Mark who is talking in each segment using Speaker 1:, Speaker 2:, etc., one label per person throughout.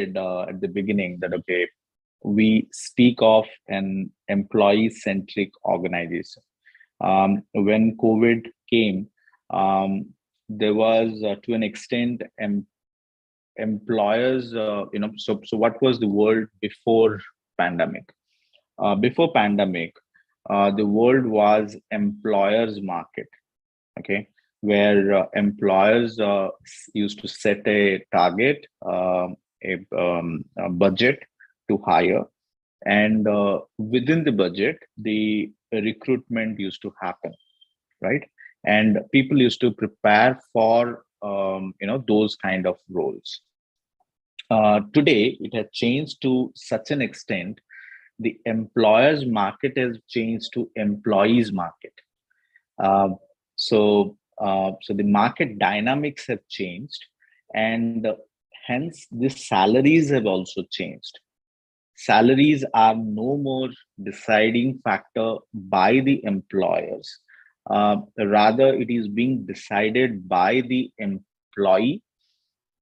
Speaker 1: at the beginning that, okay, we speak of an employee-centric organization. When COVID came, there was, to an extent, employers, so what was the world before pandemic? Before pandemic, the world was employers market, okay, where employers used to set a target, a budget to hire, and within the budget, the recruitment used to happen, right? And people used to prepare for those kind of roles. Today, it has changed to such an extent. The employers market has changed to employees market. Uh, so the market dynamics have changed, and hence the salaries have also changed. Salaries are no more deciding factor by the employers. Rather, it is being decided by the employee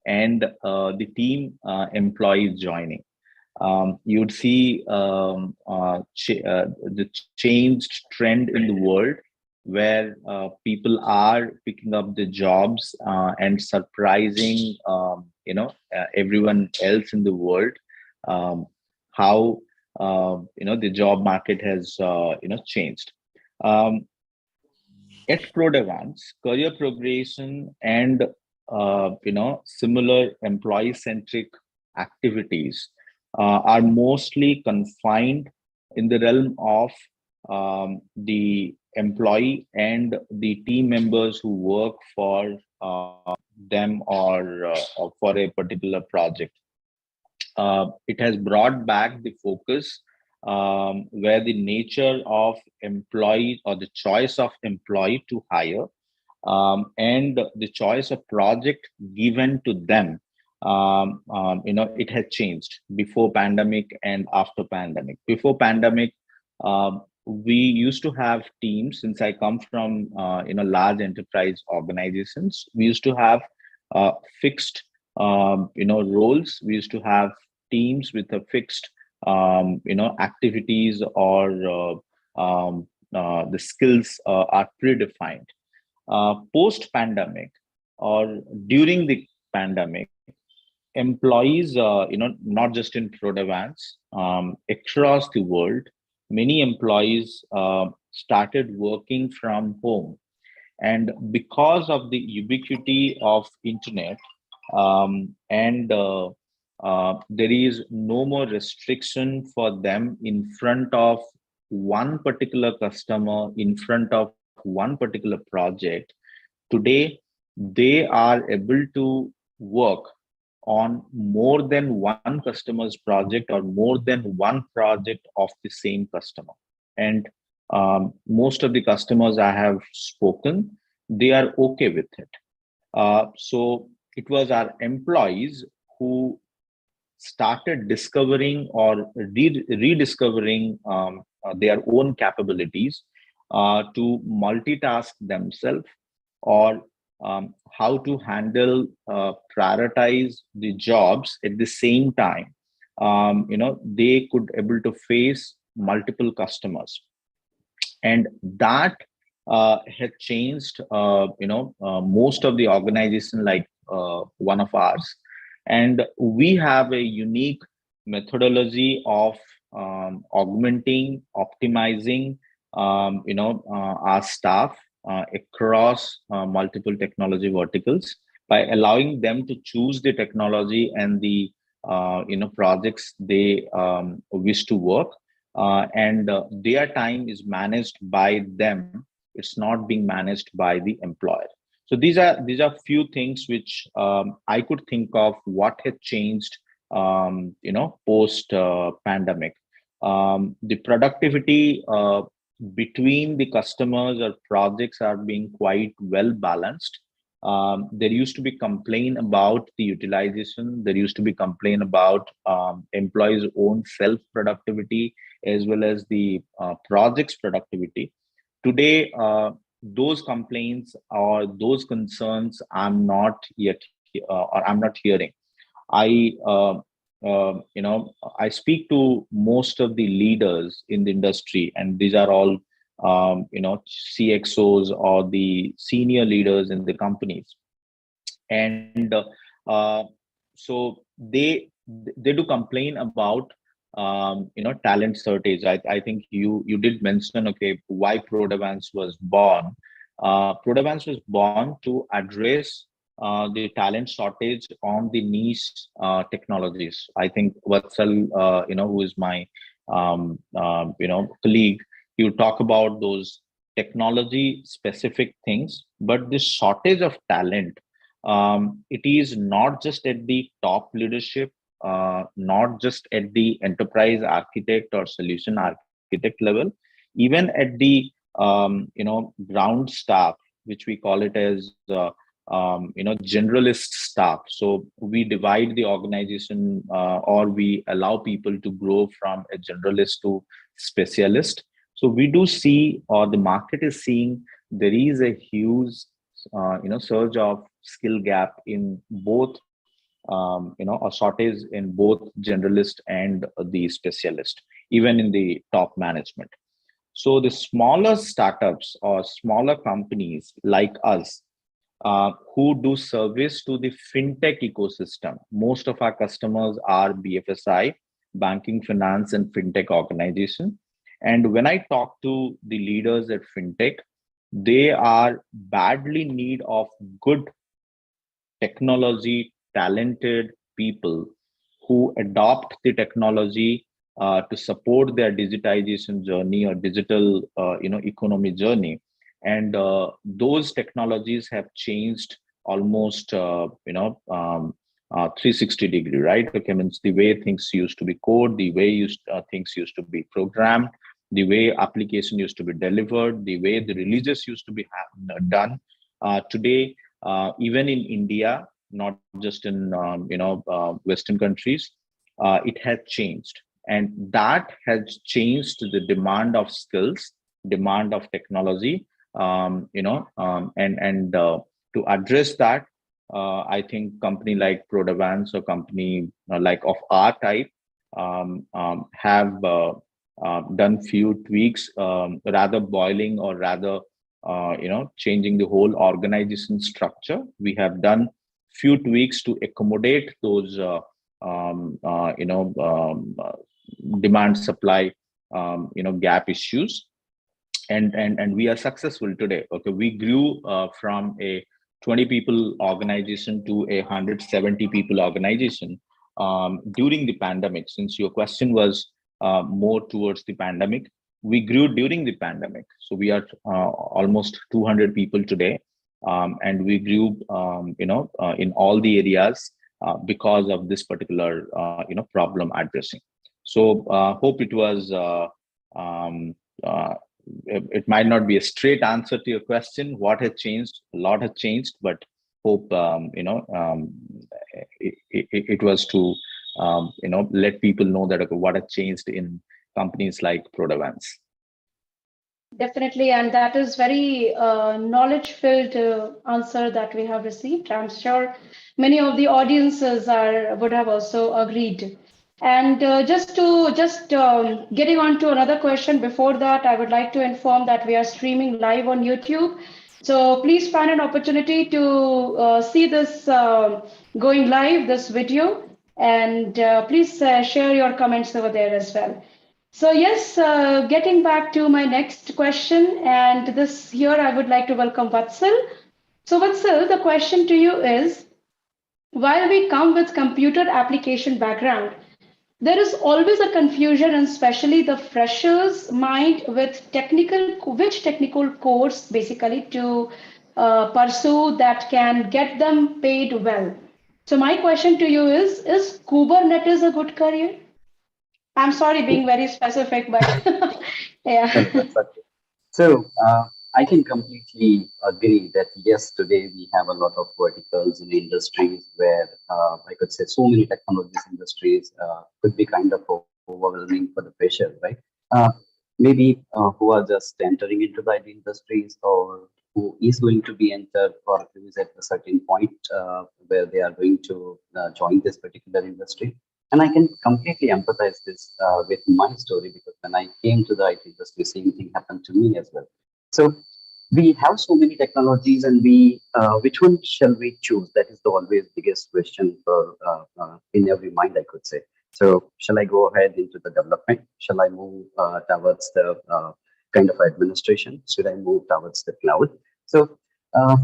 Speaker 1: and the team employees joining. You'd see the changed trend in the world where people are picking up the jobs and surprising everyone else in the world. Um, how the job market has changed. um, at Prodevans, career progression and similar employee centric activities are mostly confined in the realm of the employee and the team members who work for them, or for a particular project. It has brought back the focus, where the nature of employee, or the choice of employee to hire, and the choice of project given to them, it has changed before pandemic and after pandemic. Before pandemic, we used to have teams. Since I come from large enterprise organizations, we used to have fixed roles. We used to have teams with a fixed activities, or the skills are predefined. Post pandemic, or during the pandemic, employees, not just in Prodevans, across the world, many employees started working from home. And because of the ubiquity of internet, and there is no more restriction for them in front of one particular customer, in front of one particular project. Today, they are able to work on more than one customer's project, or more than one project of the same customer. And most of the customers I have spoken, they are okay with it. So it was our employees who started discovering, or rediscovering their own capabilities to multitask themselves, or how to handle, prioritize the jobs at the same time. They could able to face multiple customers, and that had changed most of the organization, like one of ours. And we have a unique methodology of augmenting, optimizing our staff across multiple technology verticals, by allowing them to choose the technology and the projects they wish to work, and their time is managed by them. It's not being managed by the employer. So these are few things which I could think of what had changed post pandemic. The productivity between the customers or projects are being quite well balanced. There used to be complaint about the utilization. There used to be complaint about employees' own self productivity, as well as the project's productivity. Today, those complaints or those concerns I'm not yet, or I'm not hearing. I I speak to most of the leaders in the industry, and these are all, CXOs or the senior leaders in the companies. And so they do complain about talent shortage. I think you did mention, okay, why Prodevans was born. Prodevans was born to address the talent shortage on the niche technologies. I think Vatsal, who is my colleague, he would talk about those technology specific things, but this shortage of talent, it is not just at the top leadership, not just at the enterprise architect or solution architect level, even at the ground staff, which we call it as generalist staff. So we divide the organization, or we allow people to grow from a generalist to specialist. So we do see, or the market is seeing, there is a huge surge of skill gap in both, a shortage in both generalist and the specialist, even in the top management. So the smaller startups or smaller companies like us, who do service to the fintech ecosystem. Most of our customers are BFSI, banking, finance, and fintech organization. And when I talk to the leaders at fintech, they are badly in need of good technology talented people who adopt the technology to support their digitization journey or digital economy journey. And those technologies have changed almost 360-degree, right? Okay, means the way things used to be coded, the way things used to be programmed, the way application used to be delivered, the way the releases used to be done. Today, even in India, not just in Western countries, it has changed, and that has changed the demand of skills, demand of technology, and to address that, I think company like Prodevans or company like of our type have done few tweaks, rather boiling or rather changing the whole organization structure. We have done few tweaks to accommodate those um, uh, you know um, uh, demand supply gap issues, and we are successful today. Okay, we grew from a 20 people organization to a 170 people organization during the pandemic. Since your question was more towards the pandemic, we grew during the pandemic, so we are almost 200 people today, and we grew in all the areas because of this particular problem addressing. So hope it was um, uh, it might not be a straight answer to your question. What has changed? A lot has changed, but hope it was to let people know that, okay, what has changed in companies like Prodevans.
Speaker 2: Definitely, and that is very knowledge-filled answer that we have received. I'm sure many of the audiences are would have also agreed. And just getting on to another question. Before that, I would like to inform that we are streaming live on YouTube. So please find an opportunity to see this going live, this video, and please share your comments over there as well. So yes, getting back to my next question, and this here I would like to welcome Vatsal. So Vatsal, the question to you is, while we come with computer application background, there is always a confusion, and especially the freshers' mind with which technical course basically to pursue that can get them paid well. So my question to you is Kubernetes a good career? I'm sorry being very specific, but
Speaker 3: No,
Speaker 2: yeah.
Speaker 3: that's okay. So I can completely agree that yes, today we have a lot of verticals in industries where I could say so many technologies industries could be kind of overwhelming for the freshers, right? Uh, Maybe who are just entering into the IT industries or who is going to be entered or who is at a certain point where they are going to join this particular industry. And I can completely empathize this with my story, because when I came to the IT industry, same thing happened to me as well. So we have so many technologies, and which one shall we choose? That is the always biggest question for in every mind, I could say. So shall I go ahead into the development? Shall I move towards the kind of administration? Should I move towards the cloud? So uh,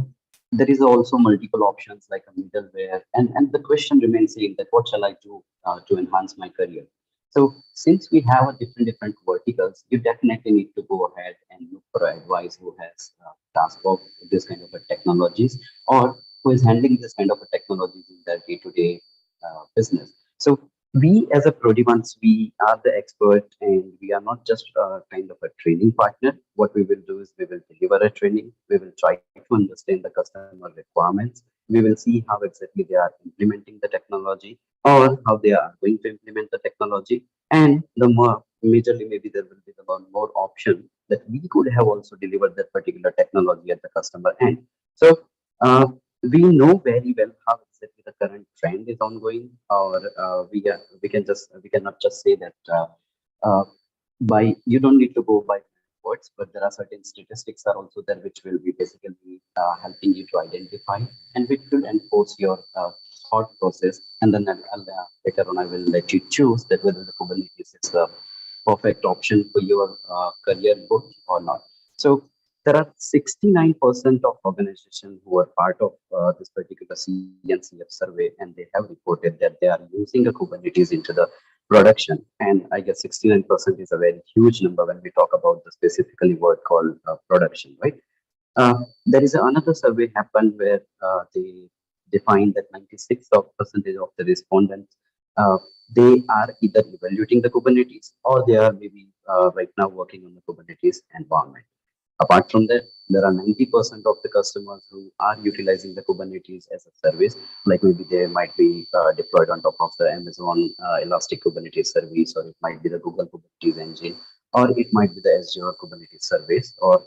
Speaker 3: there is also multiple options like a middleware, and the question remains same, that what shall I do to enhance my career? So since we have a different verticals, you definitely need to go ahead and look for advice who has task of this kind of a technologies, or who is handling this kind of a technologies in their day-to-day business. So we as a Prodevans, we are the expert, and we are not just kind of a training partner. What we will do is we will deliver a training. We will try to understand the customer requirements. We will see how exactly they are implementing the technology, or how they are going to implement the technology. And the more majorly, maybe there will be the one more option that we could have also delivered that particular technology at the customer end. So uh, we know very well how exactly the current trend is ongoing, or we cannot just say that uh, by you don't need to go by words, but there are certain statistics are also there which will be basically helping you to identify, and which will enforce your thought process. And then later on I will let you choose that whether the Kubernetes is the perfect option for your career growth or not. So there are 69% of organizations who are part of this particular CNCF survey, and they have reported that they are using a Kubernetes into the production. And I guess 69% is a very huge number when we talk about the specifically word called production, right? There is another survey happened where they defined that 96% of the respondents, uh, they are either evaluating the Kubernetes, or they are maybe right now working on the Kubernetes environment. Apart from that, there are 90% of the customers who are utilizing the Kubernetes as a service, like maybe they might be deployed on top of the Amazon Elastic Kubernetes service, or it might be the Google Kubernetes engine, or it might be the Azure Kubernetes service, or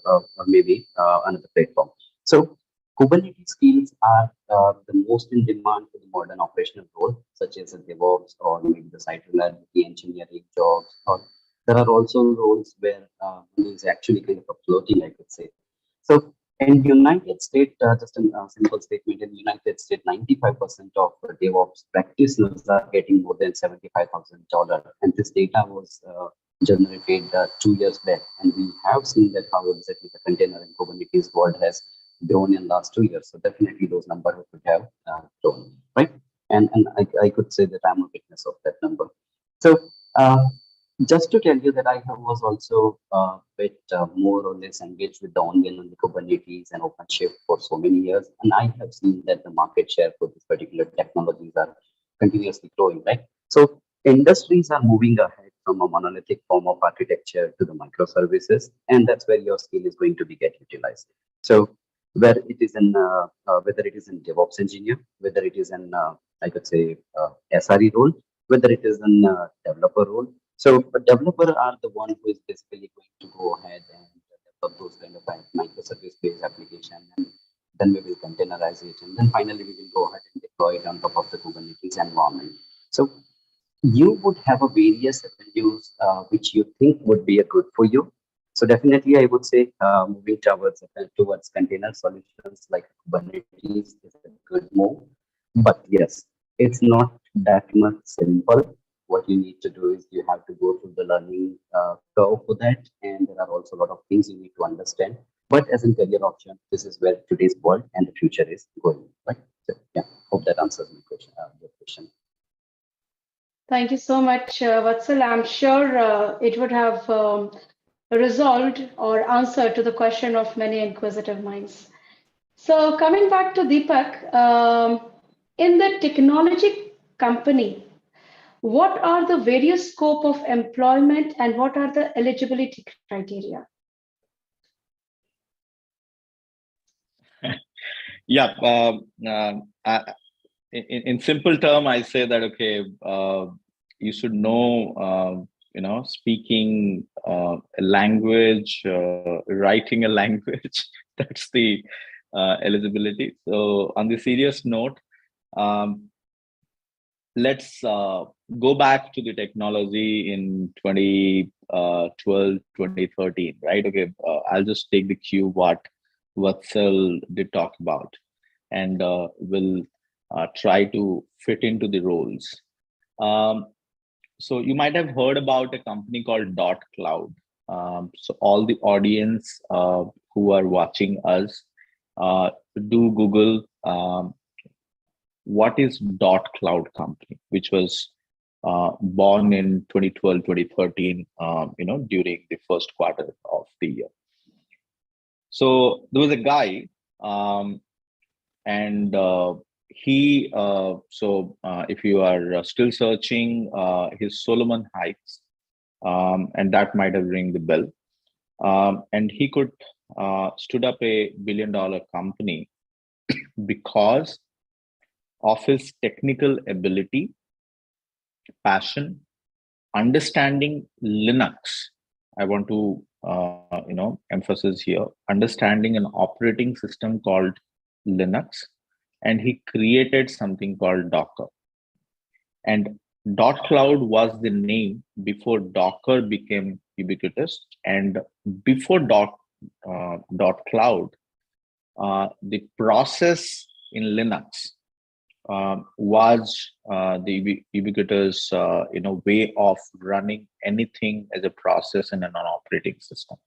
Speaker 3: maybe another platform. So Kubernetes skills are the most in demand for the modern operational role, such as a DevOps, or maybe the site reliability engineering jobs, or there are also roles where money is actually kind of a floating, I could say. So in United States, just a simple statement, in United States, 95% of DevOps practitioners are getting more than $75,000. And this data was generated 2 years back. And we have seen that how exactly the container and Kubernetes world has grown in last 2 years. So definitely those numbers could have grown, right? And I could say that I'm a witness of that number. So uh, just to tell you that I was also a bit more or less engaged with the Onion and the Kubernetes and OpenShift for so many years, and I have seen that the market share for these particular technologies are continuously growing, right? So industries are moving ahead from a monolithic form of architecture to the microservices, and that's where your skill is going to be get utilized. So whether it is in DevOps engineer, whether it is in I could say SRE role, whether it is in developer role. So a developer are the one who is basically going to go ahead and develop those kind of microservice-based application, and then we will containerize it, and then finally we will go ahead and deploy it on top of the Kubernetes environment. So you would have a various avenues which you think would be a good for you. So definitely, I would say moving towards container solutions like Kubernetes is a good move. But yes, it's not that much simple. What you need to do is you have to go through the learning curve for that, and there are also a lot of things you need to understand. But as a career option, this is where today's world and the future is going. Right? So yeah, hope that answers my question. Your question.
Speaker 2: Thank you so much, Vatsal. I'm sure it would have resolved or answered to the question of many inquisitive minds. So coming back to Deepak, in the technology company, what are the various scope of employment and what are the eligibility criteria?
Speaker 1: Yeah. In simple term, I say that okay, you should know, speaking a language, writing a language. That's the eligibility. So on the serious note, let's go back to the technology in 2012, 2013, right? Okay, I'll just take the cue what Vatsal did talk about, and we'll try to fit into the roles. So you might have heard about a company called Dot Cloud. So all the audience who are watching us, do Google what is Dot Cloud company, which was born in 2012, 2013, during the first quarter of the year. So there was a guy, and he, if you are still searching, his Solomon Heights, and that might have ring the bell. And he could stood up a billion-dollar company because of his technical ability, passion, understanding Linux. I want to emphasis here, understanding an operating system called Linux, and he created something called Docker. And Dot Cloud was the name before Docker became ubiquitous, and before Dot Cloud, the process in Linux was the ubiquitous way of running anything as a process in an operating system.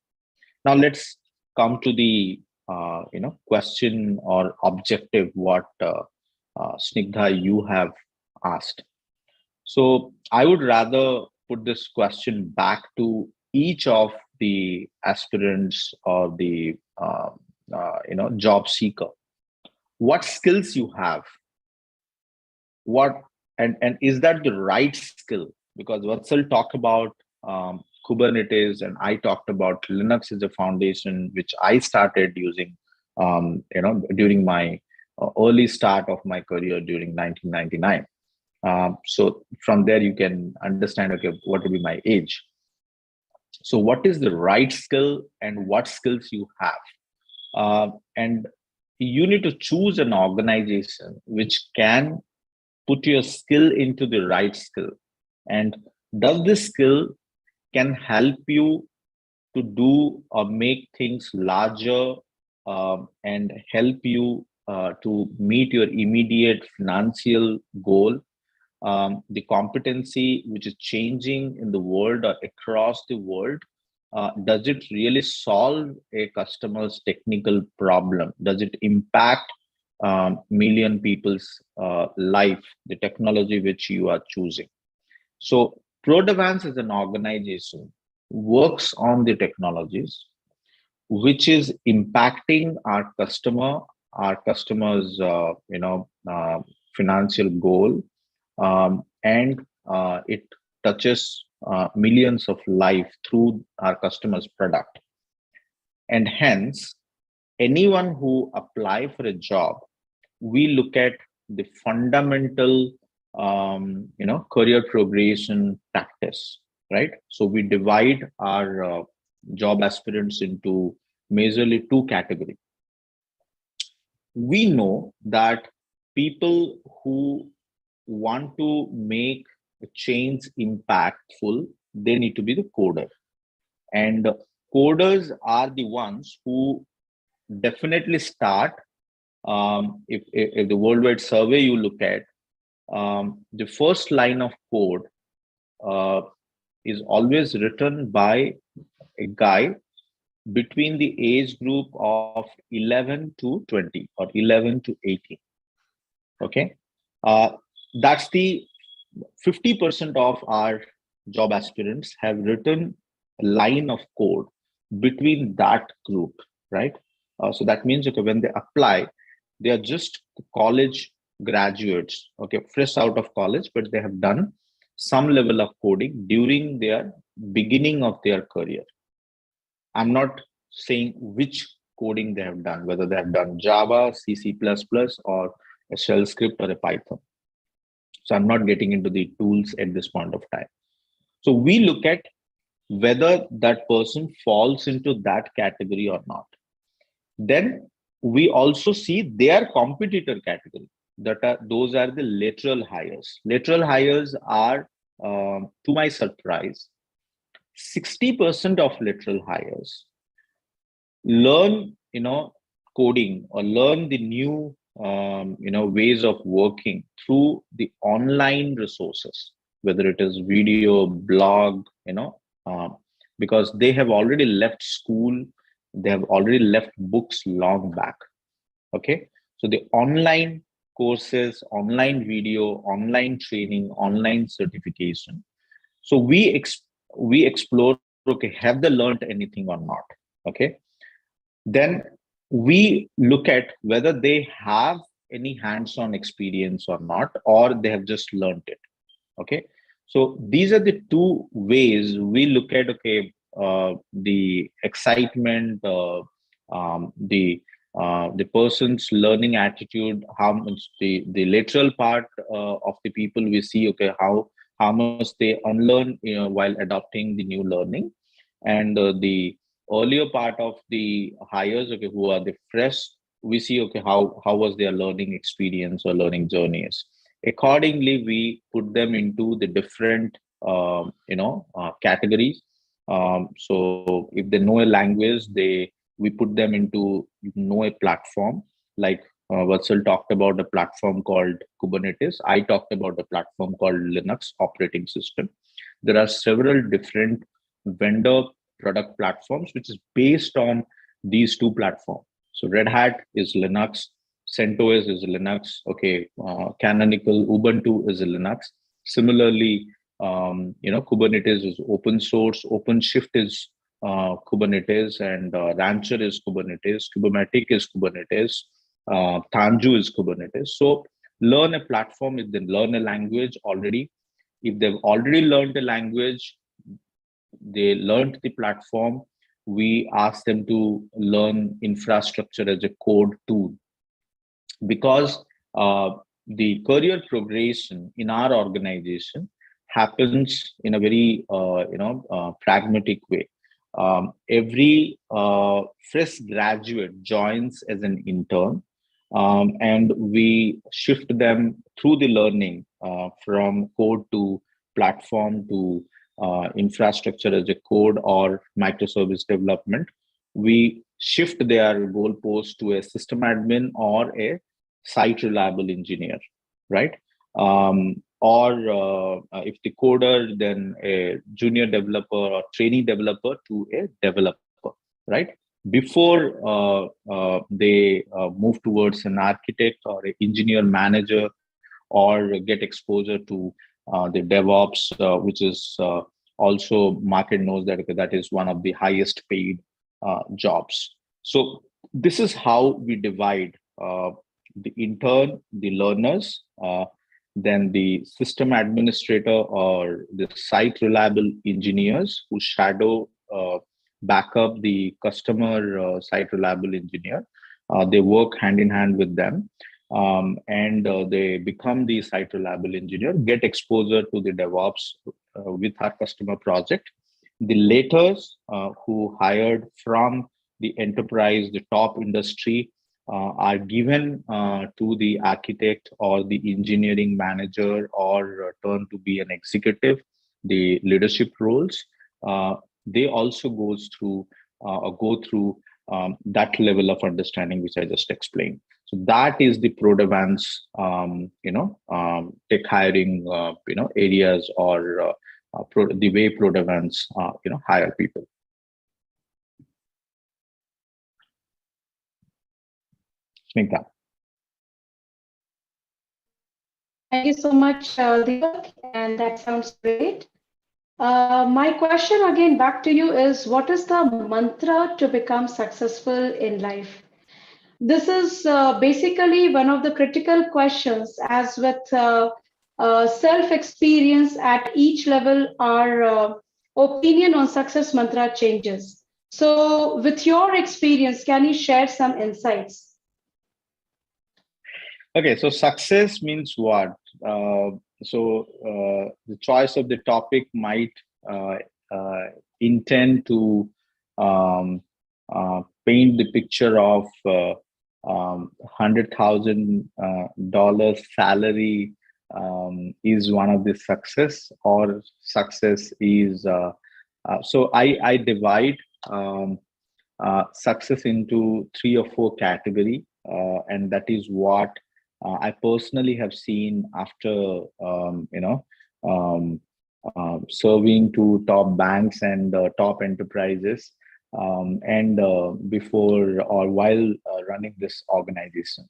Speaker 1: Now let's come to the question or objective what Snigdha you have asked. So I would rather put this question back to each of the aspirants or the job seeker. What skills you have? What and is that the right skill? Because Vatsal talked about Kubernetes, and I talked about Linux as a foundation, which I started using, during my early start of my career during 1999. So from there, you can understand, okay, what will be my age. So what is the right skill and what skills you have? And you need to choose an organization which can put your skill into the right skill. And does this skill can help you to do or make things larger, and help you to meet your immediate financial goal? The competency which is changing in the world or across the world, does it really solve a customer's technical problem? Does it impact million people's life, the technology which you are choosing? So Prodevans as an organization works on the technologies which is impacting our customers financial goal, and it touches millions of life through our customers product. And hence anyone who apply for a job, we look at the fundamental career progression practice, right? So we divide our job aspirants into majorly two categories. We know that people who want to make a change impactful, they need to be the coder. And coders are the ones who definitely start, if the worldwide survey you look at, the first line of code is always written by a guy between the age group of 11 to 20 or 11 to 18. Okay, that's the 50% of our job aspirants have written a line of code between that group, right? So that means, okay, when they apply, they are just college graduates, okay, fresh out of college, but they have done some level of coding during their beginning of their career. I'm not saying which coding they have done, whether they have done Java, C, C++, or a shell script or a Python. So I'm not getting into the tools at this point of time. So we look at whether that person falls into that category or not. Then we also see their competitor category. those are the lateral hires. Lateral hires are, to my surprise, 60% of lateral hires learn, coding or learn the new, ways of working through the online resources, whether it is video, blog, because they have already left school, they have already left books long back. Okay, so the online courses, online video, online training, online certification. So we explore, okay, have they learned anything or not? Okay, then we look at whether they have any hands-on experience or not, or they have just learned it. Okay, so these are the two ways we look at, okay, the excitement, the person's learning attitude, how much the lateral part of the people, we see, okay, how much they unlearn, while adopting the new learning. And the earlier part of the hires, okay, who are the fresh, we see, okay, how was their learning experience or learning journeys. Accordingly, we put them into the different, categories. So if they know a language, we put them into know a platform. Like Vatsal talked about a platform called Kubernetes. I talked about a platform called Linux operating system. There are several different vendor product platforms which is based on these two platforms. So Red Hat is Linux, CentOS is Linux. Okay, Canonical Ubuntu is a Linux. Similarly, Kubernetes is open source. OpenShift is Kubernetes, and Rancher is Kubernetes. Kubernetes is Kubernetes. Tanju is Kubernetes. So learn a platform if they learn a language already. If they've already learned the language, they learned the platform, we ask them to learn infrastructure as a code tool, because the career progression in our organization happens in a very pragmatic way. Every fresh graduate joins as an intern, and we shift them through the learning, from code to platform to infrastructure as a code or microservice development. We shift their goalpost to a system admin or a site reliable engineer, right? Or if the coder, then a junior developer or trainee developer to a developer, right? Before they move towards an architect or an engineer manager, or get exposure to the DevOps, which is also market knows that that is one of the highest paid jobs. So this is how we divide the intern, the learners, then the system administrator or the site reliable engineers who shadow, back up the customer site reliable engineer. They work hand in hand with them, and they become the site reliable engineer, get exposure to the DevOps with our customer project. The laters who hired from the enterprise, the top industry, are given to the architect or the engineering manager, or turn to be an executive, the leadership roles. They also go through that level of understanding which I just explained. So that is the Prodevans, tech hiring, areas, or the way Prodevans, hire people. Smita.
Speaker 2: Thank you so much, Deepak, and that sounds great. My question again back to you is, what is the mantra to become successful in life? This is basically one of the critical questions, as with self-experience at each level, our opinion on success mantra changes. So with your experience, can you share some insights?
Speaker 1: Okay, so success means what? The choice of the topic might intend to paint the picture of $100,000 salary is one of the success, or success is so I divide success into 3 or 4 category, and that is what I personally have seen after um, serving to top banks and top enterprises, and before or while running this organization.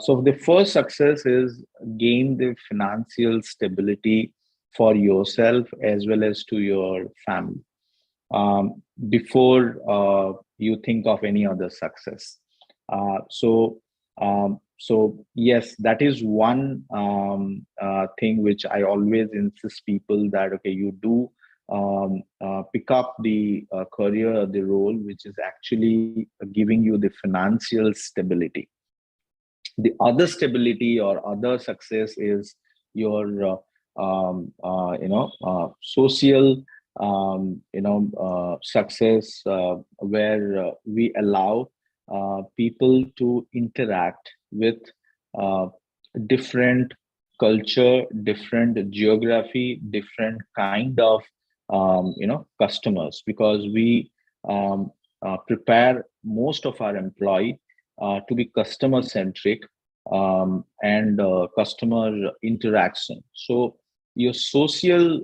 Speaker 1: So the first success is gain the financial stability for yourself as well as to your family, before you think of any other success. So yes, that is one thing which I always insist people that okay, you do pick up the career or the role which is actually giving you the financial stability. The other stability or other success is your social success, where we allow people to interact with uh, different culture, different geography, different kind of customers, because we prepare most of our employee to be customer centric, and customer interaction. So your social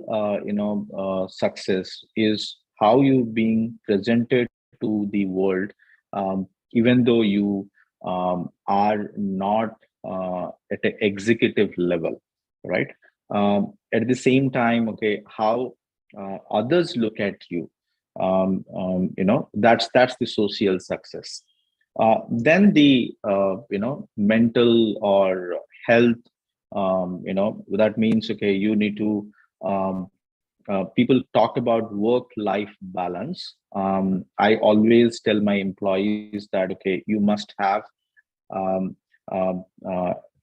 Speaker 1: success is how you being presented to the world, even though you are not at an executive level, right? At the same time, okay, how others look at you, that's the social success. Then the mental or health, that means okay, you need to people talk about work life balance. I always tell my employees that okay, you must have um, a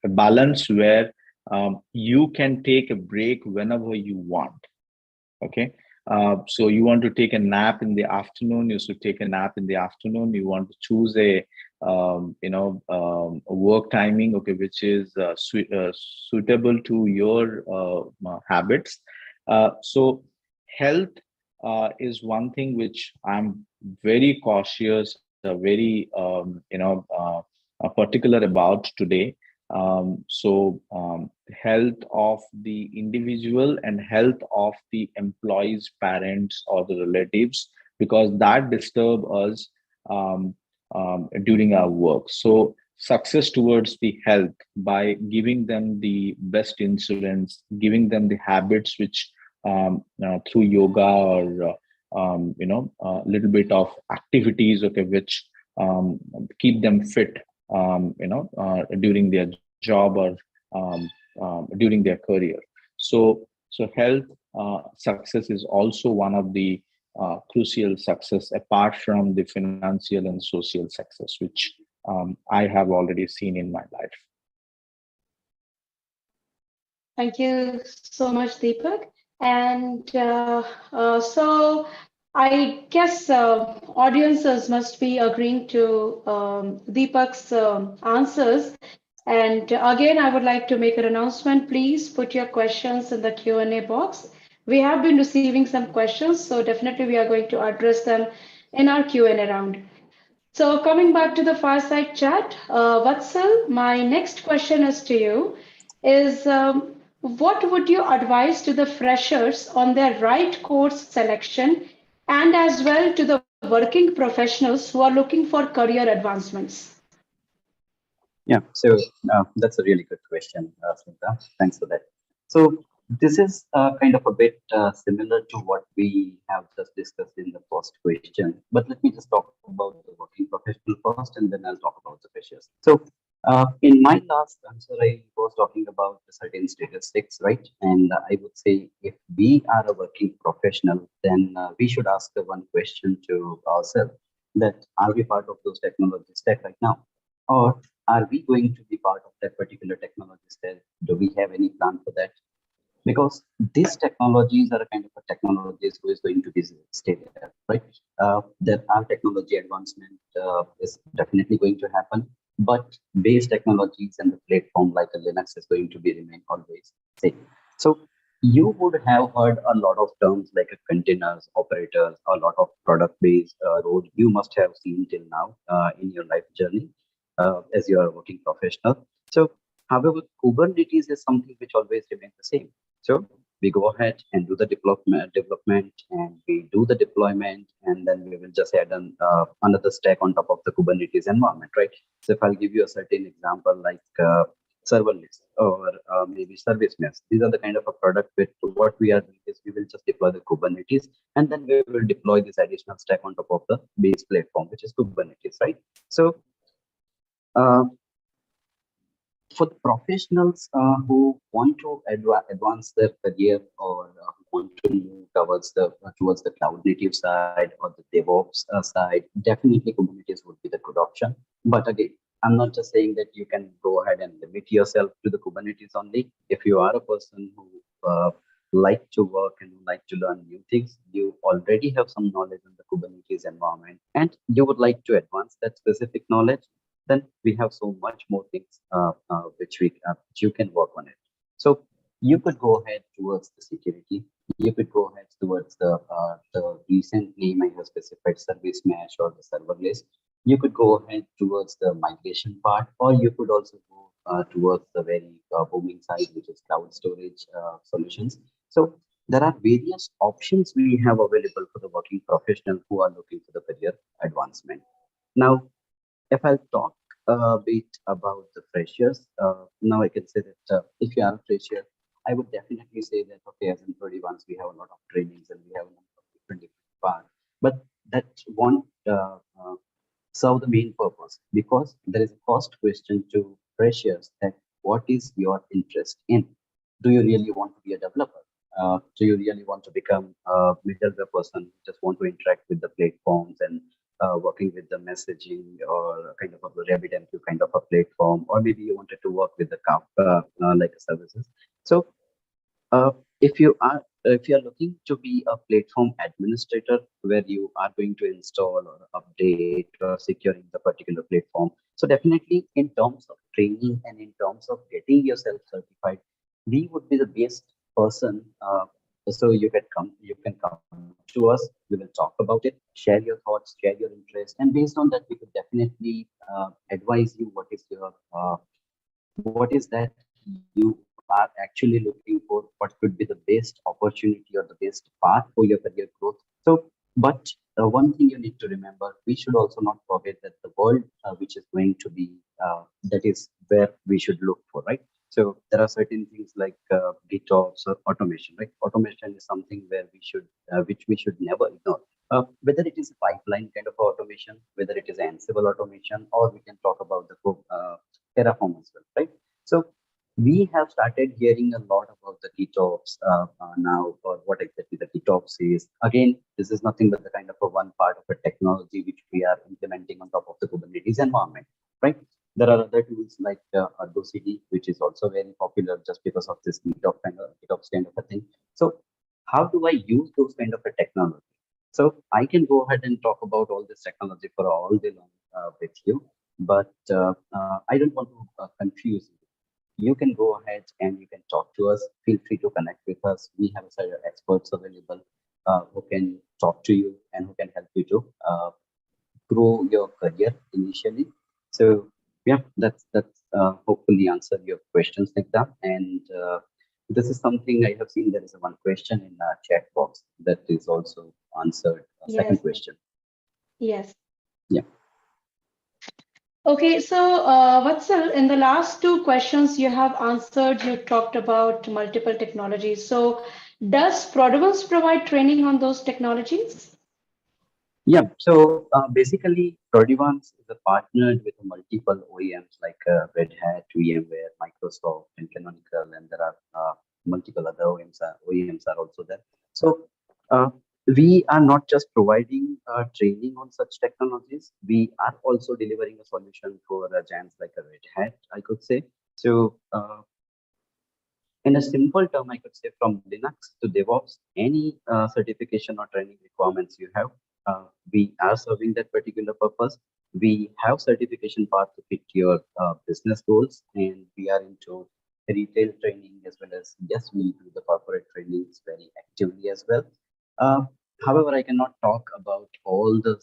Speaker 1: balance where you can take a break whenever you want. Okay. So you want to take a nap in the afternoon, you should take a nap in the afternoon. You want to choose a work timing, okay, which is suitable to your habits. So health is one thing which I'm very cautious, very particular about today. Health of the individual and health of the employees, parents, or the relatives, because that disturb us during our work. So success towards the health by giving them the best insurance, giving them the habits which through yoga or a little bit of activities, okay, which keep them fit, during their job or during their career. So health success is also one of the crucial success, apart from the financial and social success, which I have already seen in my life.
Speaker 2: Thank you so much, Deepak. And so I guess audiences must be agreeing to Deepak's answers. And again, I would like to make an announcement. Please put your questions in the Q&A box. We have been receiving some questions, so definitely we are going to address them in our Q&A round. So coming back to the fireside chat, Vatsal, my next question is to you, is what would you advise to the freshers on their right course selection, and as well to the working professionals who are looking for career advancements?
Speaker 3: Yeah, so that's a really good question, Smita. Thanks for that. So this is kind of a bit similar to what we have just discussed in the first question. But let me just talk about the working professional first, and then I'll talk about the freshers. So in my last answer, I was talking about the certain statistics, right? And I would say if we are a working professional, then we should ask the one question to ourselves, that are we part of those technology stack right now? Or are we going to be part of that particular technology stack? Do we have any plan for that? Because these technologies are a kind of a technologies who is going to be stay there, right? There are technology advancement is definitely going to happen. but base technologies and the platform like a Linux is going to be remain always same. So you would have heard a lot of terms like a containers, operators, a lot of product-based role you must have seen till now in your life journey as you are a working professional. So, however, Kubernetes is something which always remains the same. So we go ahead and do the development, and we do the deployment, and then we will just add another stack on top of the Kubernetes environment, right? So if I'll give you a certain example like serverless or maybe service mesh, these are the kind of a product with what we are doing is we will just deploy the Kubernetes, and then we will deploy this additional stack on top of the base platform, which is Kubernetes, right? So uh, for the professionals who want to advance their career or want to move towards the cloud native side or the DevOps side, definitely Kubernetes would be the good option. But again, I'm not just saying that you can go ahead and limit yourself to the Kubernetes only. If you are a person who like to work and like to learn new things, you already have some knowledge in the Kubernetes environment, and you would like to advance that specific knowledge, then we have so much more things which you can work on it. So you could go ahead towards the security. You could go ahead towards the recent name I have specified, service mesh or the serverless. You could go ahead towards the migration part, or you could also go towards the very booming side, which is cloud storage solutions. So there are various options we have available for the working professional who are looking for the career advancement. Now, if I'll talk a bit about the freshers, now I can say that if you are a fresher, I would definitely say that, okay, as in Prodevans, we have a lot of trainings and we have a lot of different parts, but that won't serve the main purpose, because there is a cost question to freshers that what is your interest in? Do you really want to be a developer? Do you really want to become a middleware person who just want to interact with the platforms and working with the messaging or kind of a RabbitMQ kind of a platform, or maybe you wanted to work with the Kafka like services. So uh, if you are looking to be a platform administrator where you are going to install or update or securing the particular platform, so definitely in terms of training and in terms of getting yourself certified, we would be the best person. So you can come to us. We will talk about it, share your thoughts, share your interest, and based on that, we could definitely advise you what is that you are actually looking for, what could be the best opportunity or the best path for your career growth. So, but one thing you need to remember, we should also not forget that the world which is going to be, that is where we should look for, right? So there are certain things like GitOps or automation, right? Automation is something where which we should never ignore. Whether it is a pipeline kind of automation, whether it is Ansible automation, or we can talk about the Terraform as well, right? So we have started hearing a lot about the GitOps now, or what exactly the GitOps is. Again, this is nothing but the kind of a one part of a technology which we are implementing on top of the Kubernetes environment, right? There are other tools like Argo CD, which is also very popular just because of this GitOps kind of a thing. So how do I use those kind of a technology? So I can go ahead and talk about all this technology for all day long with you, but I don't want to confuse you. You can go ahead and you can talk to us. Feel free to connect with us. We have experts available who can talk to you and who can help you to grow your career initially. So yeah, that's hopefully answered your questions like that. And this is something I have seen. There is one question in the chat box that is also answered. Second
Speaker 2: Yes.
Speaker 3: question.
Speaker 2: Yes.
Speaker 3: Yeah.
Speaker 2: Okay, so Vatsal, in the last two questions you have answered, you talked about multiple technologies. So does Prodevans provide training on those technologies?
Speaker 3: Yeah, so basically, Prodevans is a partnered with multiple OEMs like Red Hat, VMware, Microsoft, and Canonical, and there are multiple other OEMs are also there. So uh, we are not just providing training on such technologies, we are also delivering a solution for giants like a Red Hat, I could say. So in a simple term, I could say from Linux to DevOps, any certification or training requirements you have, we are serving that particular purpose. We have certification path to fit your business goals, and we are into retail training as well as, yes, we do the corporate trainings very actively as well. Uh, However, I cannot talk about all the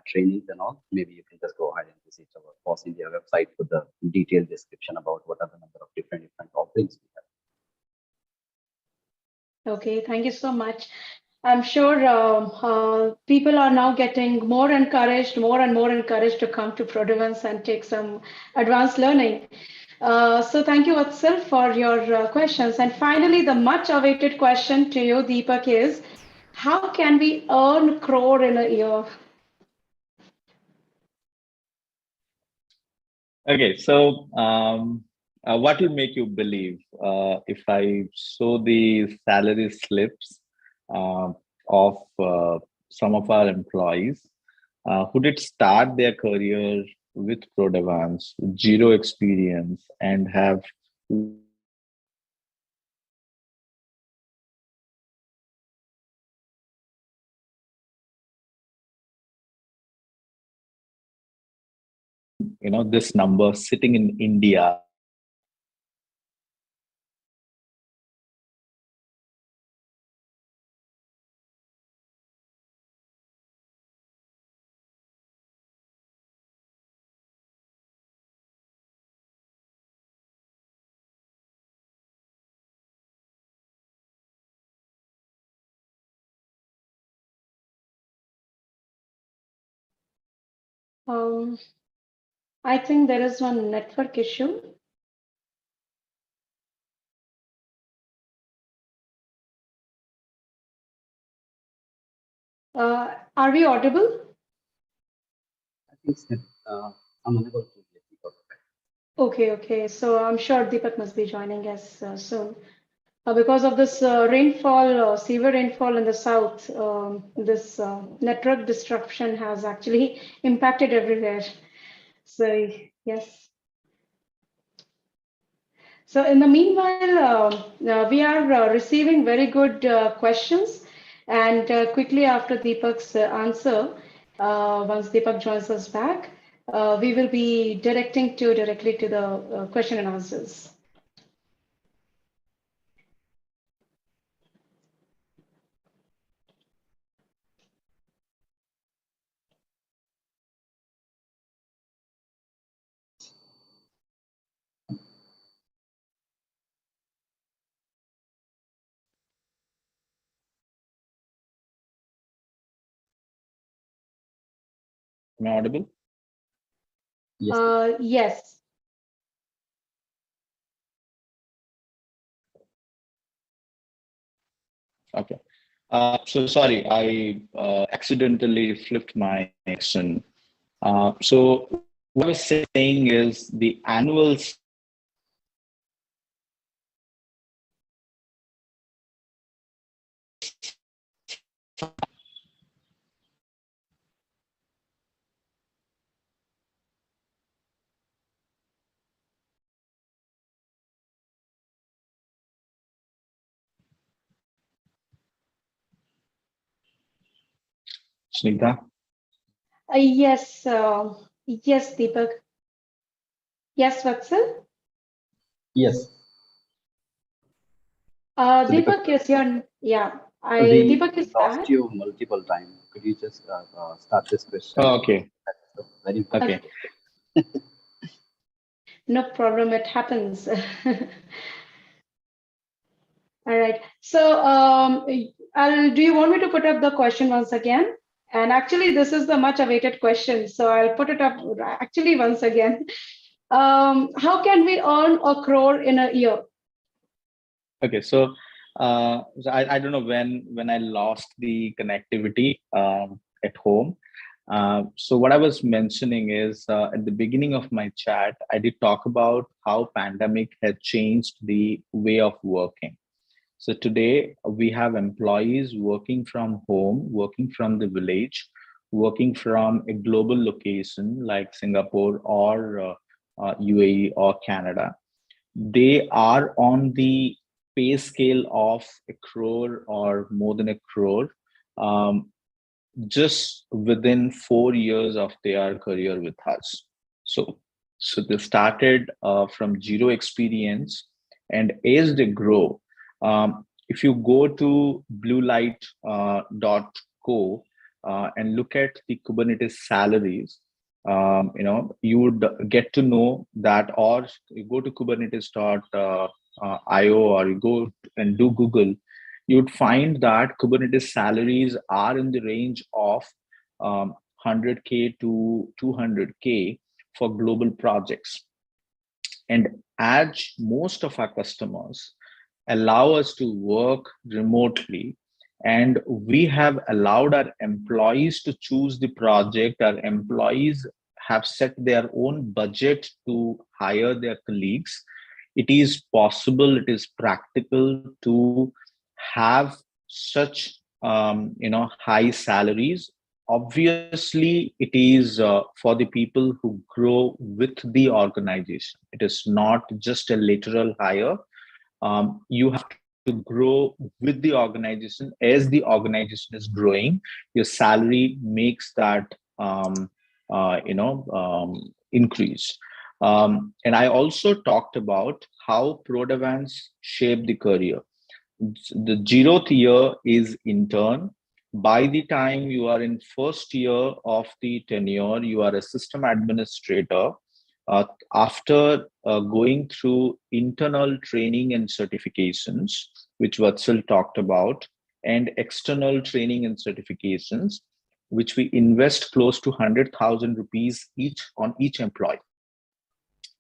Speaker 3: trainings and all. Maybe you can just go ahead and visit our Boss India website for the detailed description about what are the number of different offerings we have.
Speaker 2: Okay, thank you so much. I'm sure people are now getting more encouraged, more and more encouraged to come to Prodevans and take some advanced learning. So thank you, Vatsal, for your questions. And finally, the much awaited question to you, Deepak, is how can we earn crore in a year?
Speaker 1: Okay, so what will make you believe if I show the salary slips uh, of some of our employees who did start their career with Prodevans, zero experience, and have this number sitting in India.
Speaker 2: Um, I think there is one network issue. Are we audible?
Speaker 3: I think I'm unable to get Deepak.
Speaker 2: Okay. So I'm sure Deepak must be joining us soon. Because of this rainfall, severe rainfall in the south, this network disruption has actually impacted everywhere. So yes. So in the meanwhile, we are receiving very good questions. And quickly after Deepak's answer, once Deepak joins us back, we will be directly to the question and answers.
Speaker 1: Am I audible?
Speaker 3: Yes.
Speaker 2: Yes.
Speaker 1: Okay. So sorry, I accidentally flipped my connection. So what I was saying is the annual Snigdha?
Speaker 2: Yes, yes, Deepak. Yes, Vatsal.
Speaker 3: Yes. So Deepak,
Speaker 2: Deepak is your, yeah, Deepak
Speaker 3: we
Speaker 2: is
Speaker 3: lost
Speaker 2: back.
Speaker 3: you multiple times. Could you just start this question?
Speaker 1: Okay.
Speaker 3: That's very important.
Speaker 1: Okay.
Speaker 2: Okay, no problem, it happens. All right. So, do you want me to put up the question once again? And actually, this is the much awaited question. So I'll put it up actually once again. How can we earn a crore in a year?
Speaker 1: Okay. So I don't know when I lost the connectivity at home. So what I was mentioning is at the beginning of my chat, I did talk about how pandemic had changed the way of working. So today we have employees working from home, working from the village, working from a global location like Singapore or UAE or Canada. They are on the pay scale of a crore or more than a crore. Um, just within 4 years of their career with us. So they started from zero experience, and as they grow, if you go to bluelight.co and look at the Kubernetes salaries, you would get to know that, or you go to kubernetes.io, or you go and do Google, you'd find that Kubernetes salaries are in the range of 100K to 200K for global projects. And as most of our customers allow us to work remotely, and we have allowed our employees to choose the project, our employees have set their own budget to hire their colleagues, it is possible, it is practical to have such high salaries. Obviously, it is for the people who grow with the organization. It is not just a lateral hire. You have to grow with the organization. As the organization is growing, your salary makes that increase. And I also talked about how Prodevans shape the career. The zeroth year is intern. By the time you are in first year of the tenure, you are a system administrator. After going through internal training and certifications, which Vatsal talked about, and external training and certifications, which we invest close to 100,000 rupees each on each employee,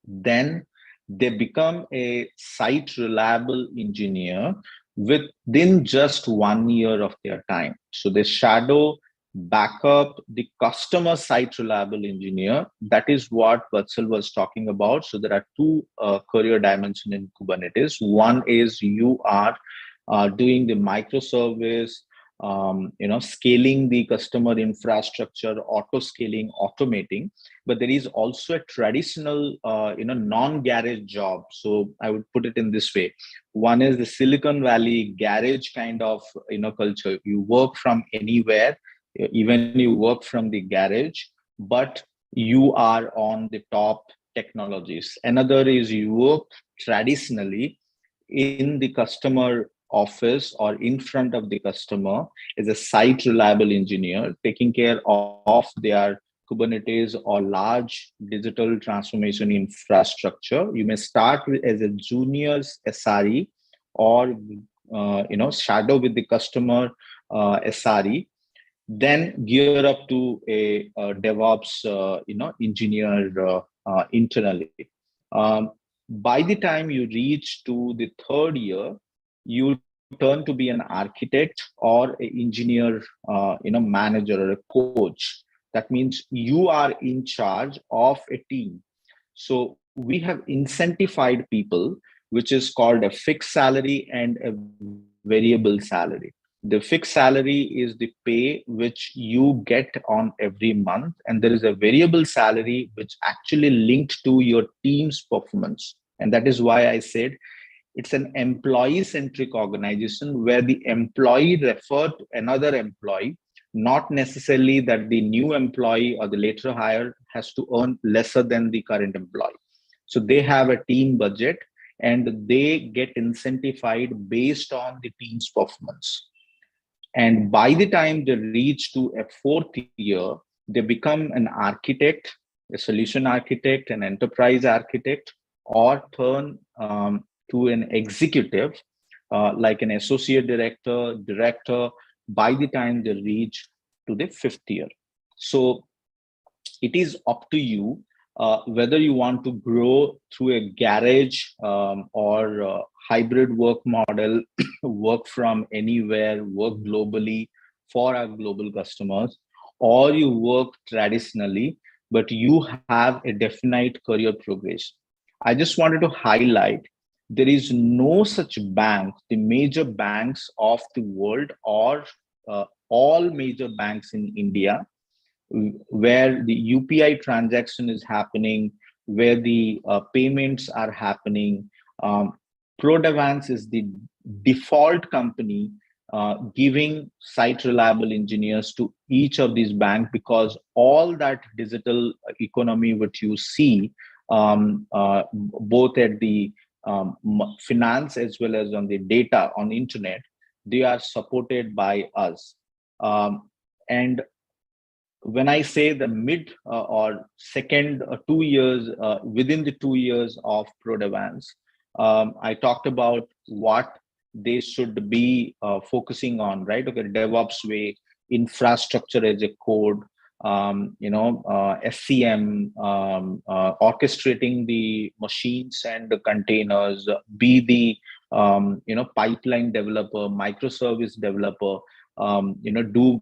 Speaker 1: then they become a site reliable engineer within just 1 year of their time. So they shadow, backup the customer site reliable engineer. That is what Vatsal was talking about. So there are two career dimensions in Kubernetes. One is you are doing the microservice, scaling the customer infrastructure, auto scaling, automating. But there is also a traditional, non-garage job. So I would put it in this way. One is the Silicon Valley garage kind of, culture. You work from anywhere, even you work from the garage, but you are on the top technologies. Another is you work traditionally in the customer office or in front of the customer as a site reliable engineer, taking care of their Kubernetes or large digital transformation infrastructure. You may start as a junior SRE, or shadow with the customer SRE, then gear up to a DevOps engineer internally. By the time you reach to the third year, you turn to be an architect or an engineer, manager or a coach. That means you are in charge of a team. So we have incentivized people, which is called a fixed salary and a variable salary. The fixed salary is the pay which you get on every month, and there is a variable salary which actually linked to your team's performance. And that is why I said it's an employee-centric organization where the employee refer to another employee, not necessarily that the new employee or the later hire has to earn lesser than the current employee. So they have a team budget and they get incentivized based on the team's performance. And by the time they reach to a fourth year, they become an architect, a solution architect, an enterprise architect, or turn to an executive, like an associate director, by the time they reach to the fifth year. So it is up to you whether you want to grow through a garage or hybrid work model, work from anywhere, work globally for our global customers, or you work traditionally, but you have a definite career progression. I just wanted to highlight there is no such bank, the major banks of the world, or all major banks in India, where the UPI transaction is happening, where the payments are happening. Prodevans is the default company giving site reliable engineers to each of these banks, because all that digital economy which you see, both at the finance as well as on the data on the internet, they are supported by us. And when I say the mid or second 2 years, within the 2 years of Prodevans, I talked about what they should be focusing on, right? Okay, DevOps way, infrastructure as a code, SCM, orchestrating the machines and the containers, be the pipeline developer, microservice developer, do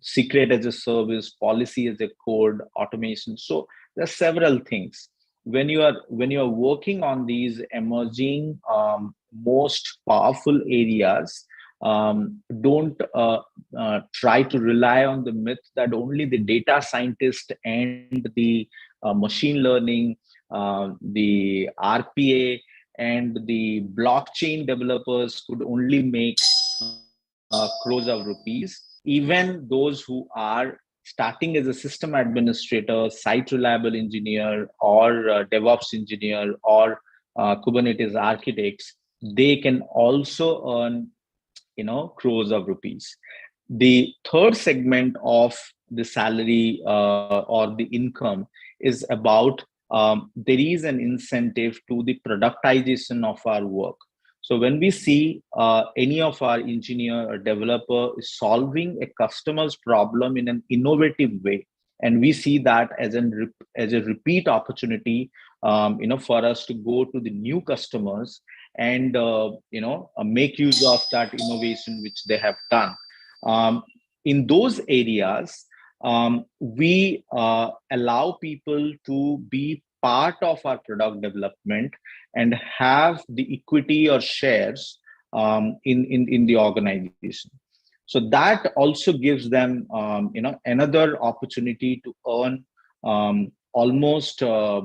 Speaker 1: secret as a service, policy as a code, automation. So there are several things. When you are working on these emerging most powerful areas, don't try to rely on the myth that only the data scientist and the machine learning, the RPA, and the blockchain developers could only make crores of rupees. Even those who are starting as a system administrator, site reliable engineer, or DevOps engineer, or Kubernetes architects, they can also earn crores of rupees. The third segment of the salary or the income is about there is an incentive to the productization of our work. So when we see any of our engineer or developer is solving a customer's problem in an innovative way, and we see that as a repeat opportunity, for us to go to the new customers and make use of that innovation which they have done. In those areas, we allow people to be part of our product development and have the equity or shares in the organization. So that also gives them another opportunity to earn almost a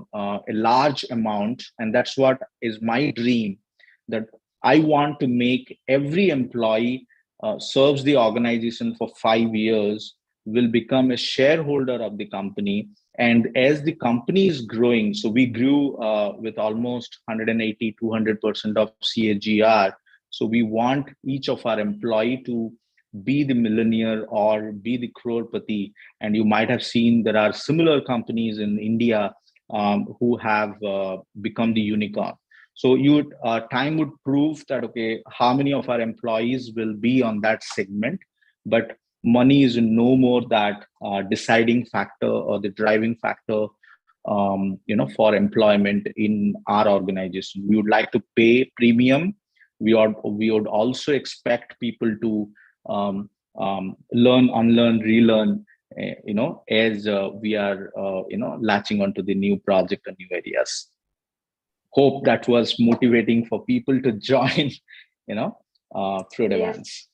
Speaker 1: large amount. And that's what is my dream, that I want to make every employee serves the organization for 5 years, will become a shareholder of the company. And as the company is growing, so we grew with almost 180, 200% of CAGR. So we want each of our employee to be the millionaire or be the crorepati. And you might have seen there are similar companies in India who have become the unicorn. So time would prove that, okay, how many of our employees will be on that segment, but money is no more that deciding factor or the driving factor, for employment in our organization. We would like to pay premium. We would also expect people to learn, unlearn, relearn, as we are, latching onto the new project and new areas. Hope that was motivating for people to join, Prodevans.
Speaker 2: Yes.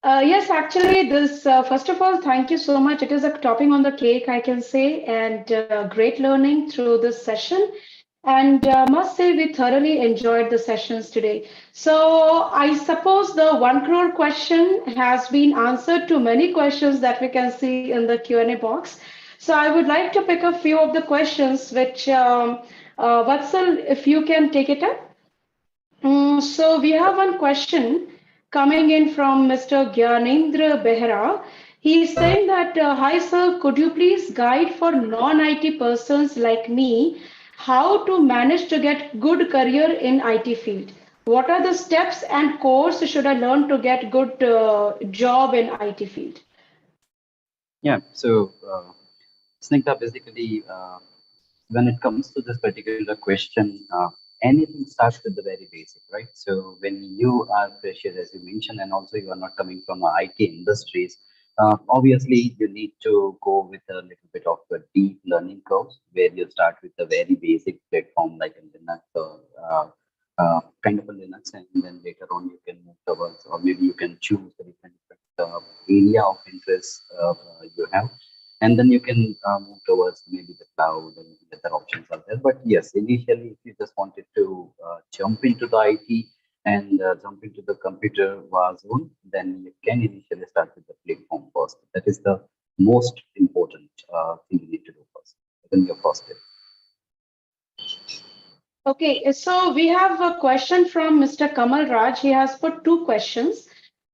Speaker 2: Yes, actually, first of all, thank you so much. It is a topping on the cake, I can say, and great learning through this session. And must say, we thoroughly enjoyed the sessions today. So I suppose the 1 crore question has been answered to many questions that we can see in the Q&A box. So I would like to pick a few of the questions which, Vatsal, if you can take it up. So we have one question coming in from Mr. Gyanendra Behra. He is saying that, hi sir, could you please guide for non-IT persons like me how to manage to get good career in IT field? What are the steps and course should I learn to get good job in IT field?
Speaker 3: Yeah, so Snigdha, basically, when it comes to this particular question, anything starts with the very basic, right? So when you are fresher, as you mentioned, and also you are not coming from IT industries, obviously you need to go with a little bit of a deep learning curve where you start with a very basic platform like a Linux or kind of a Linux, and then later on you can move towards, or maybe you can choose the different area of interest you have, and then you can move towards maybe the cloud and other options are there. But yes, initially, if you just wanted to jump into the IT and jump into the computer war zone, then you can initially start with the platform first. That is the most important thing you need to do first, in your first step.
Speaker 2: Okay, so we have a question from Mr. Kamal Raj. He has put two questions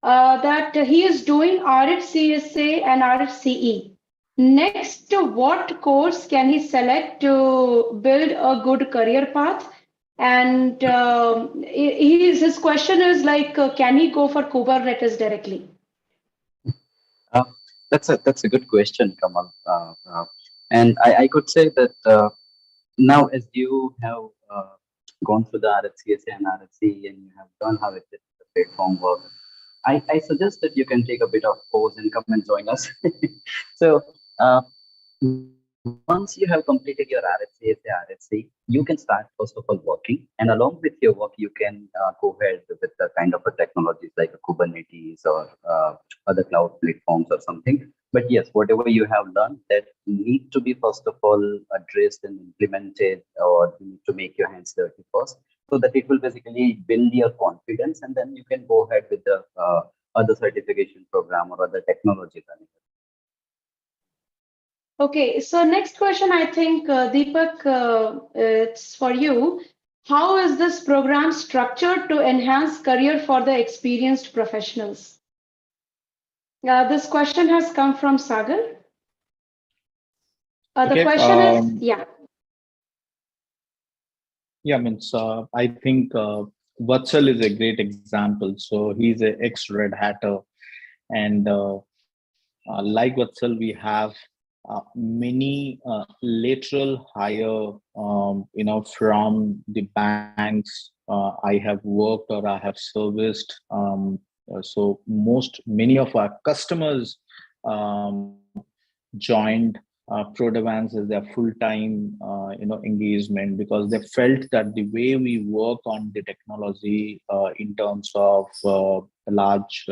Speaker 2: that he is doing RHCSA and RHCE. Next, what course can he select to build a good career path? And his question is like, can he go for Kubernetes directly?
Speaker 3: Uh, that's a good question, Kamal. And I could say that now, as you have gone through the RHCSA and RHC, and you have done how it, the platform work, I suggest that you can take a bit of pause and come and join us. So, once you have completed your RHCSA, RHC, you can start first of all working, and along with your work, you can go ahead with the kind of a technologies like a Kubernetes or other cloud platforms or something. But yes, whatever you have learned, that need to be first of all addressed and implemented, or you need to make your hands dirty first, so that it will basically build your confidence, and then you can go ahead with the other certification program or other technology.
Speaker 2: Okay, so next question, I think, Deepak, it's for you. How is this program structured to enhance career for the experienced professionals? This question has come from Sagar. The
Speaker 1: Okay.
Speaker 2: question is, yeah.
Speaker 1: Yeah, means I think Vatsal is a great example. So he's an ex-Red Hatter, and like Vatsal, we have many lateral hire, from the banks I have worked or I have serviced. So many of our customers joined Prodevans as their full-time, engagement, because they felt that the way we work on the technology in terms of large,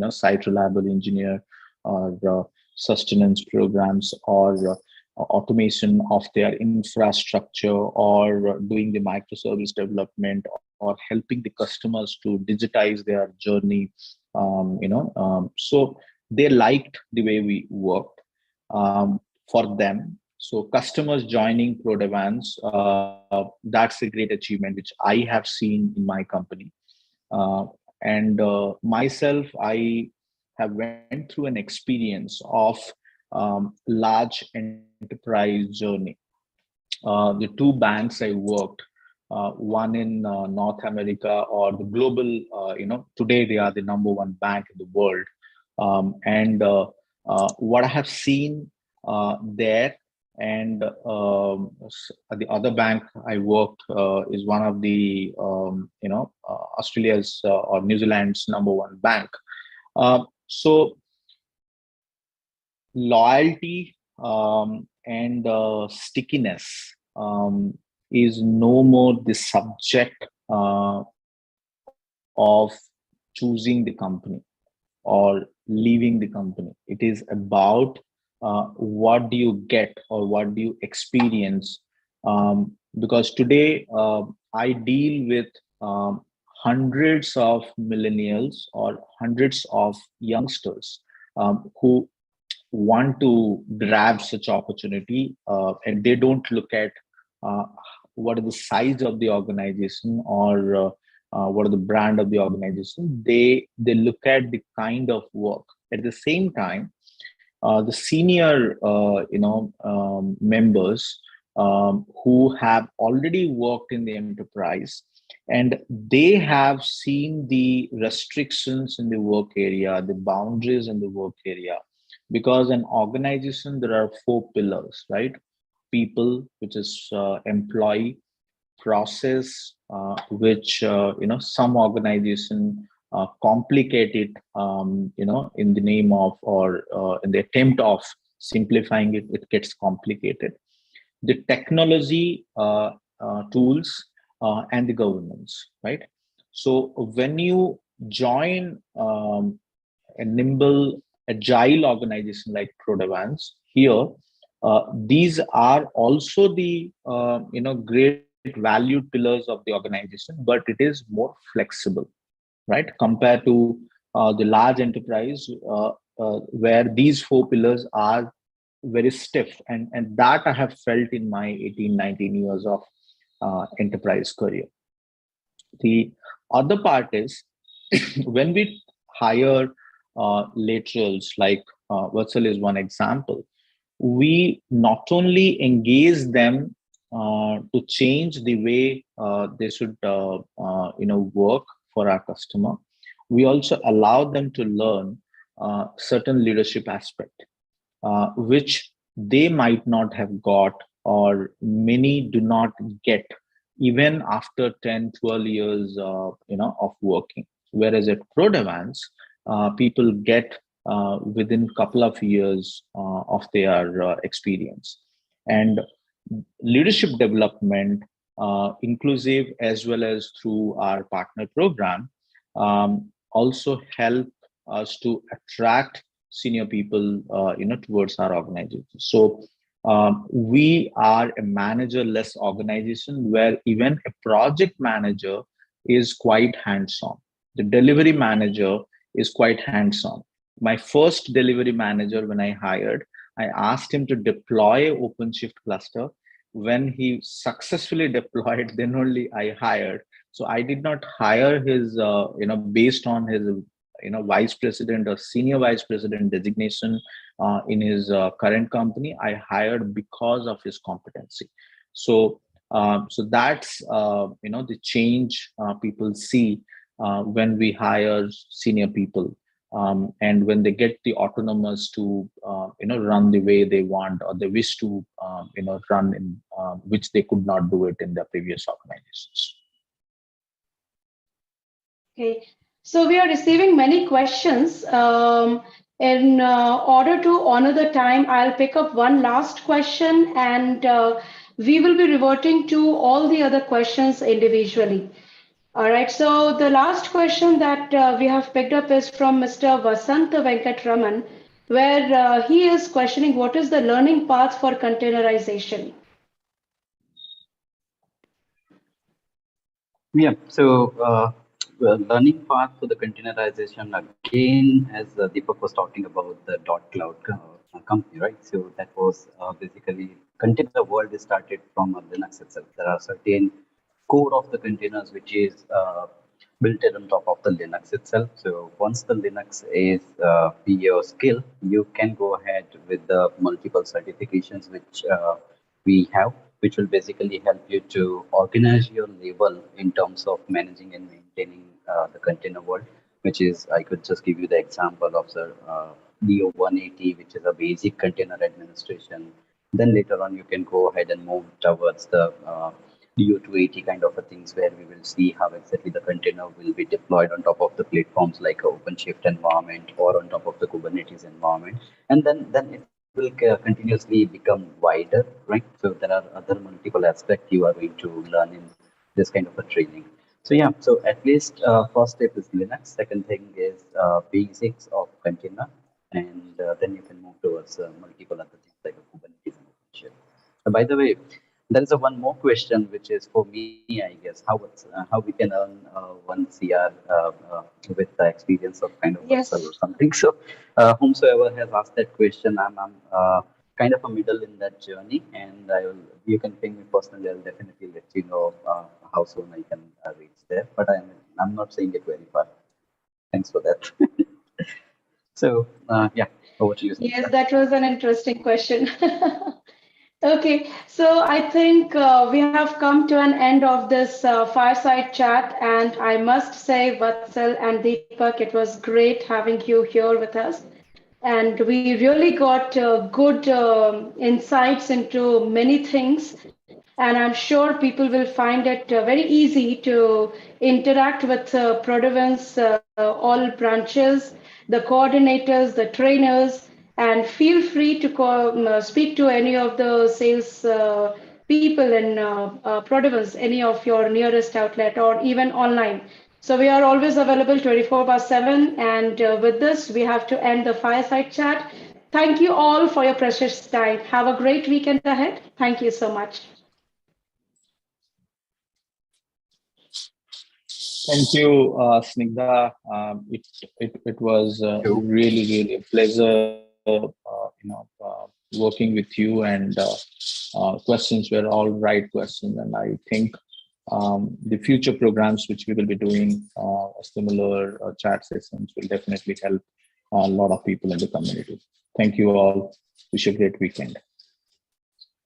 Speaker 1: site reliable engineer or sustenance programs, or automation of their infrastructure, or doing the microservice development, or helping the customers to digitize their journey. So they liked the way we worked for them. So customers joining Prodevans, that's a great achievement which I have seen in my company. And myself, I have went through an experience of large enterprise journey. The two banks I worked, one in North America, or the global, today they are the number one bank in the world. And what I have seen there, and the other bank I worked is one of the, Australia's or New Zealand's number one bank. So loyalty and stickiness is no more the subject of choosing the company or leaving the company. It is about what do you get or what do you experience. Because today I deal with hundreds of millennials or hundreds of youngsters who want to grab such opportunity, and they don't look at uh, what is the size of the organization, or what are the brand of the organization. They look at the kind of work. At the same time, the senior members who have already worked in the enterprise, and they have seen the restrictions in the work area, the boundaries in the work area. Because an organization, there are four pillars, right? People, which is employee; process, which some organization complicate it, in the name of, or in the attempt of simplifying it, it gets complicated. The technology, tools, and the governance, right? So when you join a nimble, agile organization like Prodevans, here these are also the great valued pillars of the organization, but it is more flexible, right? Compared to the large enterprise, where these four pillars are very stiff. And that I have felt in my 18, 19 years of enterprise career. The other part is when we hire laterals, like Vatsal is one example, we not only engage them to change the way they should work for our customer, we also allow them to learn certain leadership aspect which they might not have got, or many do not get even after 10, 12 years of working. Whereas at Prodevans, people get within a couple of years of their experience. And leadership development, inclusive as well as through our partner program, also help us to attract senior people towards our organization. So we are a manager-less organization where even a project manager is quite hands-on. The delivery manager is quite hands-on. My first delivery manager, when I hired, I asked him to deploy OpenShift cluster. When he successfully deployed, then only I hired. So I did not hire his, based on his, vice president or senior vice president designation in his current company. I hired because of his competency. So, so that's the change people see when we hire senior people. And when they get the autonomous to run the way they want, or they wish to run in which they could not do it in their previous organizations.
Speaker 2: Okay, so we are receiving many questions. In order to honor the time, I'll pick up one last question, and we will be reverting to all the other questions individually. All right, so the last question that we have picked up is from Mr. Vasanta Venkatraman, where he is questioning what is the learning path for containerization?
Speaker 3: Yeah, so learning path for the containerization, again, as Deepak was talking about the .cloud company, right? So that was basically container world is started from Linux itself. There are certain core of the containers which is built on top of the Linux itself. So once the Linux is your skill, you can go ahead with the multiple certifications which we have, which will basically help you to organize your label in terms of managing and maintaining the container world, which is, I could just give you the example of the DO 180, which is a basic container administration. Then later on, you can go ahead and move towards the DO 280 kind of a things, where we will see how exactly the container will be deployed on top of the platforms like OpenShift environment or on top of the Kubernetes environment. And then it will continuously become wider, right? So there are other multiple aspects you are going to learn in this kind of a training. So yeah, so at least first step is Linux. Second thing is basics of container, and then you can move towards multiple other things like Kubernetes and OpenShift. By the way, there is a one more question which is for me, I guess, how we can earn 1 CR with the experience of kind of
Speaker 2: Yes.
Speaker 3: Vatsal or something. So whomsoever has asked that question, I'm kind of a middle in that journey, and you can ping me personally. I'll definitely let you know how soon I can reach there. But I'm not saying it very far. Thanks for that. So yeah, over to you.
Speaker 2: Yes, that was an interesting question. Okay, so I think we have come to an end of this fireside chat, and I must say, Vatsal and Deepak, it was great having you here with us. And we really got good insights into many things. And I'm sure people will find it very easy to interact with Prodevans, all branches, the coordinators, the trainers, and feel free to speak to any of the sales people in Prodevans, any of your nearest outlet, or even online. So we are always available 24/7. And with this, we have to end the fireside chat. Thank you all for your precious time. Have a great weekend ahead. Thank you so much.
Speaker 1: Thank you, Snigdha. It was
Speaker 3: Thank you.
Speaker 1: really a pleasure, working with you, and questions were all right questions. And I think the future programs which we will be doing, similar chat sessions, will definitely help a lot of people in the community. Thank you all. Wish you a great weekend.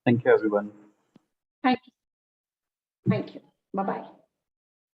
Speaker 3: Thank you, everyone.
Speaker 2: Thank you. Thank you. Bye-bye.